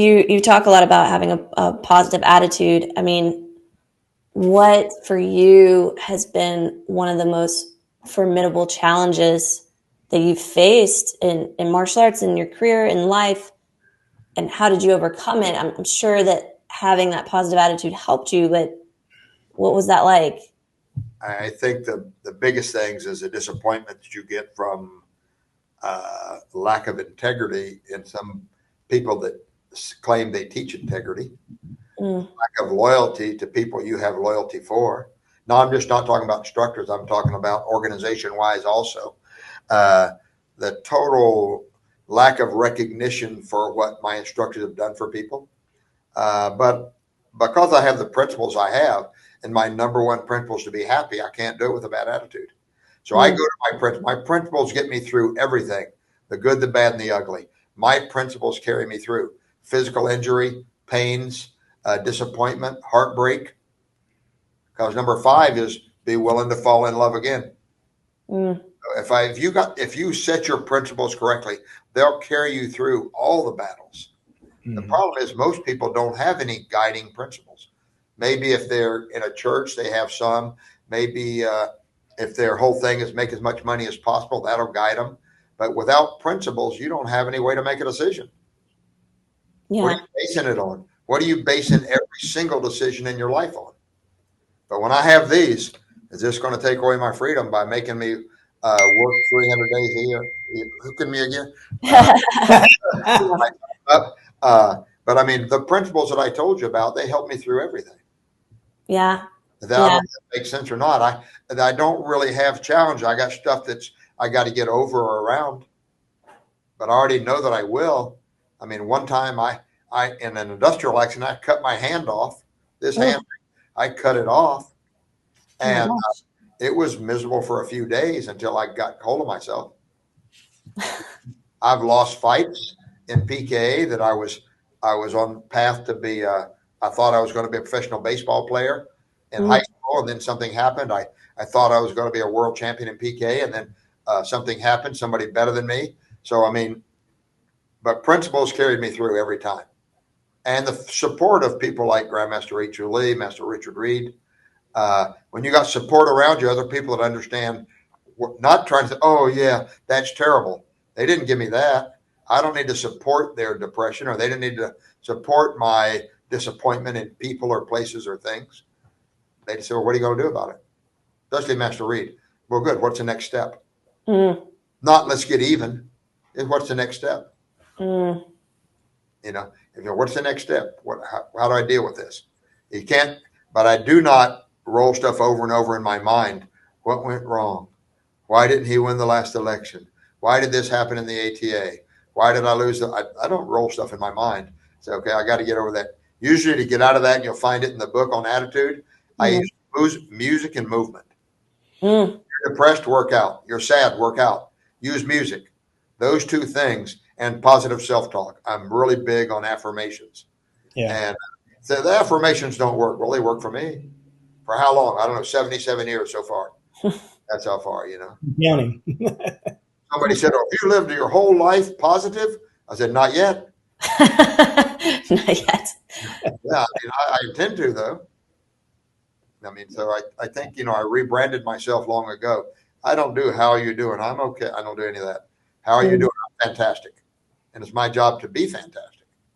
you talk a lot about having a positive attitude. I mean, what for you has been one of the most formidable challenges that you've faced in martial arts, in your career, in life, and how did you overcome it? I'm sure that having that positive attitude helped you, but what was that like? I think the biggest things is the disappointment that you get from lack of integrity in some people that claim they teach integrity, Mm, lack of loyalty to people you have loyalty for. Now, I'm just not talking about instructors. I'm talking about organization wise also. Uh, the total lack of recognition for what my instructors have done for people. But because I have the principles I have, and my number one principle is to be happy, I can't do it with a bad attitude. So I go mm, to my principles. My principles get me through everything, the good, the bad, and the ugly. My principles carry me through physical injury, pains, disappointment, heartbreak. Because number five is be willing to fall in love again. mm, If you set your principles correctly, they'll carry you through all the battles. The Mhm. problem is most people don't have any guiding principles. Maybe if they're in a church, they have some. Maybe if their whole thing is make as much money as possible, that'll guide them. But without principles, you don't have any way to make a decision. What are yeah. you basing it on? What are you basing every single decision in your life on? But when I have these, is this going to take away my freedom by making me work 300 days a year? You hooking me again? Uh, but I mean, the principles that I told you about, they help me through everything. Yeah. That I don't Yeah. know if that makes sense or not. I don't really have challenge. I got stuff that's I got to get over or around, but I already know that I will. I mean, one time I in an industrial accident, I cut my hand off. This hand, Oh, I cut it off, oh my and gosh. it was miserable for a few days until I got hold of myself. I've lost fights in PKA that I was on path to be. I thought I was going to be a professional baseball player in high Mm, school, and then something happened. I thought I was going to be a world champion in PKA, and then something happened. Somebody better than me. So I mean, but principles carried me through every time, and the support of people like Grandmaster Rachel Lee, Master Richard Reed. When you got support around you, other people that understand, not trying to say, "Oh yeah, that's terrible." They didn't give me that. I don't need to support their depression, or they didn't need to support my disappointment in people or places or things. They just said, "Well, what are you going to do about it?" Especially Master Reed. Well, good. What's the next step? mm, Not let's get even. What's the next step? mm. You know, what's the next step? How do I deal with this? You can't, but I do not roll stuff over and over in my mind. What went wrong? Why didn't he win the last election? Why did this happen in the ATA? Why did I lose? I don't roll stuff in my mind. Say, okay, I got to get over that. Usually, to get out of that, and you'll find it in the book on attitude. I Mhm. use music and movement. Mm. You're depressed, work out. You're sad, work out. Use music. Those two things and positive self talk. I'm really big on affirmations. Yeah. And so the affirmations don't work. Well, they work for me. For how long? I don't know, 77 years so far. That's how far, you know. Counting. Somebody said, "Oh, if you lived your whole life positive," I said, "Not yet." Not yet. Yeah, I mean, I intend to, though. I mean, so I think, I rebranded myself long ago. I don't do how are you doing. I'm okay. I don't do any of that. How are you Mm. doing? I'm fantastic. And it's my job to be fantastic.